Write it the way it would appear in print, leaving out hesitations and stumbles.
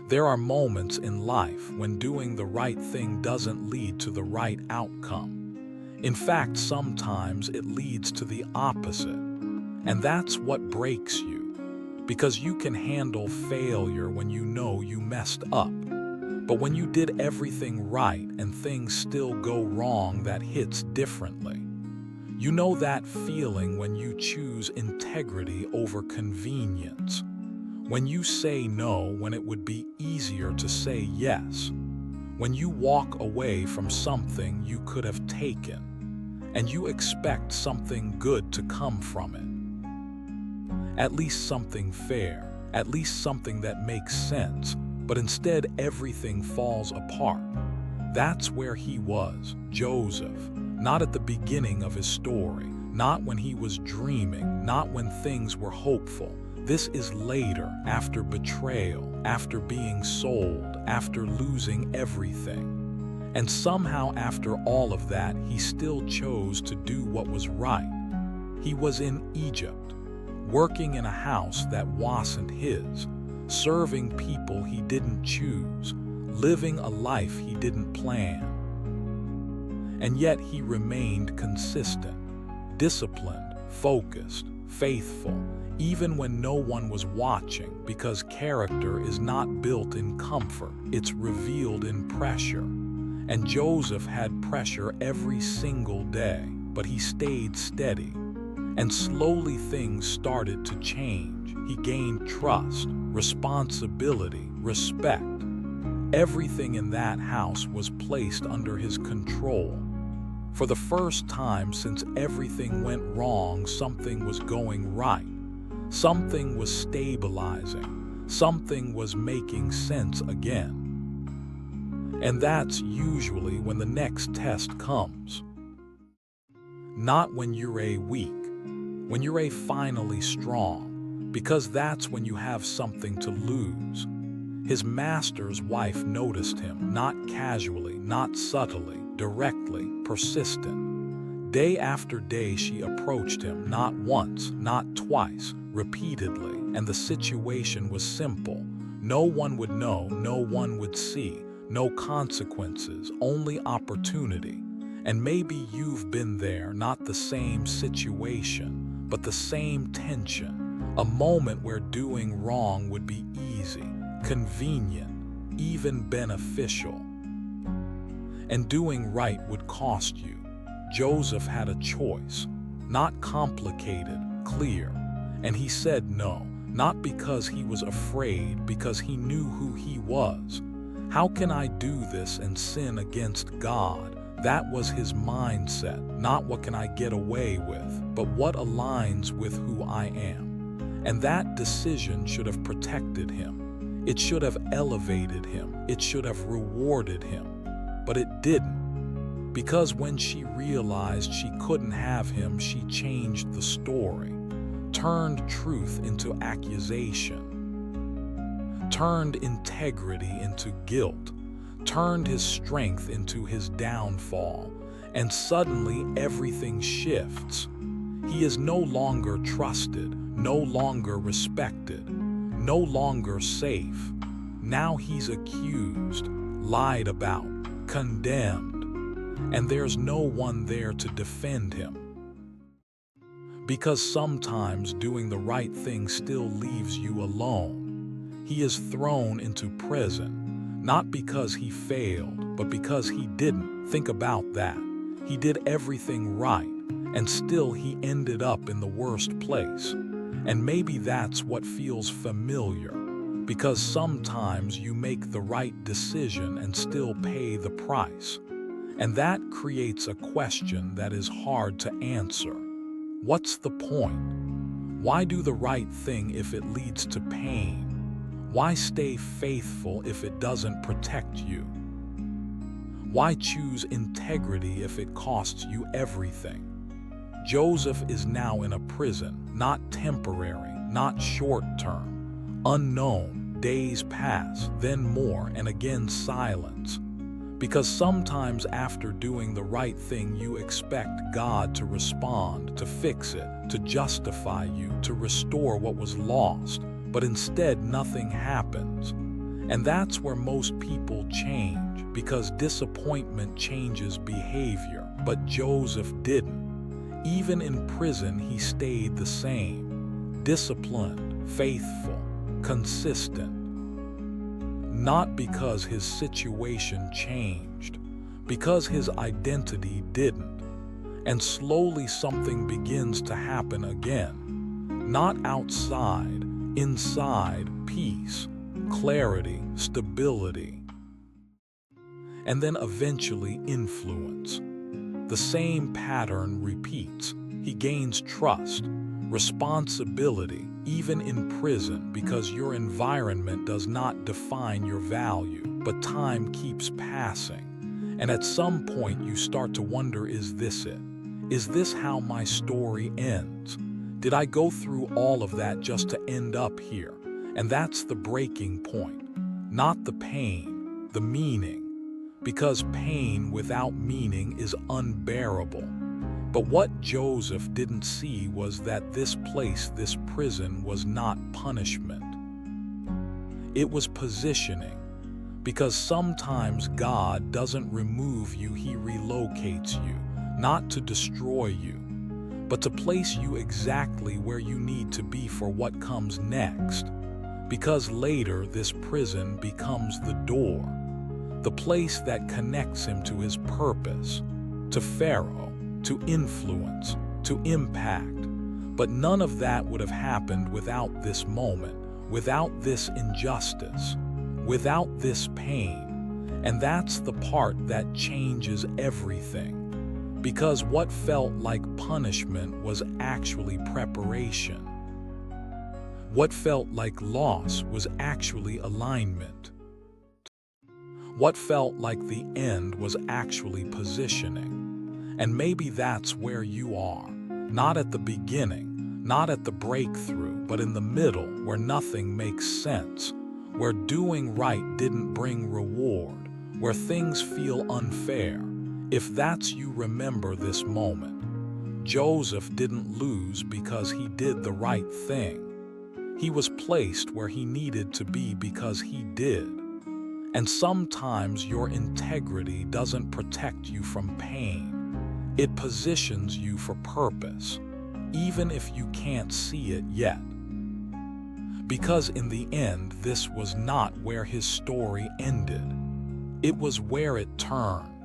There are moments in life when doing the right thing doesn't lead to the right outcome. In fact, sometimes it leads to the opposite. And that's what breaks you. Because you can handle failure when you know you messed up. But when you did everything right and things still go wrong, that hits differently. You know that feeling when you choose integrity over convenience. When you say no when it would be easier to say yes. When you walk away from something you could have taken, and you expect something good to come from it. At least something fair, at least something that makes sense, but instead everything falls apart. That's where he was, Joseph, not at the beginning of his story, not when he was dreaming, not when things were hopeful. This is later, after betrayal, after being sold, after losing everything. And somehow after all of that, he still chose to do what was right. He was in Egypt, working in a house that wasn't his, serving people he didn't choose, living a life he didn't plan. And yet he remained consistent, disciplined, focused, faithful, even when no one was watching, because character is not built in comfort, it's revealed in pressure. And Joseph had pressure every single day, but he stayed steady. And slowly things started to change. He gained trust, responsibility, respect. Everything in that house was placed under his control. For the first time since everything went wrong, something was going right. Something was stabilizing. Something was making sense again. And that's usually when the next test comes. Not when you're weak, when you're finally strong, because that's when you have something to lose. His master's wife noticed him, not casually, not subtly, directly, persistent. Day after day she approached him, not once, not twice, repeatedly, and the situation was simple. No one would know, no one would see, no consequences, only opportunity. And maybe you've been there, not the same situation, but the same tension. A moment where doing wrong would be easy, convenient, even beneficial. And doing right would cost you. Joseph had a choice, not complicated, clear. And he said no, not because he was afraid, because he knew who he was. How can I do this and sin against God? That was his mindset, not what can I get away with, but what aligns with who I am. And that decision should have protected him. It should have elevated him. It should have rewarded him. But it didn't. Because when she realized she couldn't have him, she changed the story. Turned truth into accusation, turned integrity into guilt, turned his strength into his downfall, and suddenly everything shifts. He is no longer trusted, no longer respected, no longer safe. Now he's accused, lied about, condemned, and there's no one there to defend him. Because sometimes doing the right thing still leaves you alone. He is thrown into prison, not because he failed, but because he didn't. Think about that. He did everything right, and still he ended up in the worst place. And maybe that's what feels familiar, because sometimes you make the right decision and still pay the price. And that creates a question that is hard to answer. What's the point? Why do the right thing if it leads to pain? Why stay faithful if it doesn't protect you? Why choose integrity if it costs you everything? Joseph is now in a prison, not temporary, not short-term, unknown. Days pass, then more, and again silence. Because sometimes after doing the right thing, you expect God to respond, to fix it, to justify you, to restore what was lost. But instead, nothing happens. And that's where most people change, because disappointment changes behavior. But Joseph didn't. Even in prison, he stayed the same: disciplined, faithful, consistent. Not because his situation changed, because his identity didn't. And slowly something begins to happen again. Not outside, inside: peace, clarity, stability. And then eventually influence. The same pattern repeats. He gains trust, responsibility, even in prison, because your environment does not define your value. But time keeps passing, and at some point you start to wonder, is this it? Is this how my story ends? Did I go through all of that just to end up here? And that's the breaking point. Not the pain, the meaning. Because pain without meaning is unbearable. But what Joseph didn't see was that this place, this prison, was not punishment. It was positioning. Because sometimes God doesn't remove you, He relocates you, not to destroy you, but to place you exactly where you need to be for what comes next. Because later this prison becomes the door, the place that connects him to his purpose, to Pharaoh, to influence, to impact. But none of that would have happened without this moment, without this injustice, without this pain. And that's the part that changes everything. Because what felt like punishment was actually preparation. What felt like loss was actually alignment. What felt like the end was actually positioning. And maybe that's where you are. Not at the beginning, not at the breakthrough, but in the middle, where nothing makes sense, where doing right didn't bring reward, where things feel unfair. If that's you, remember this moment. Joseph didn't lose because he did the right thing. He was placed where he needed to be because he did. And sometimes your integrity doesn't protect you from pain. It positions you for purpose, even if you can't see it yet. Because in the end, this was not where his story ended. It was where it turned.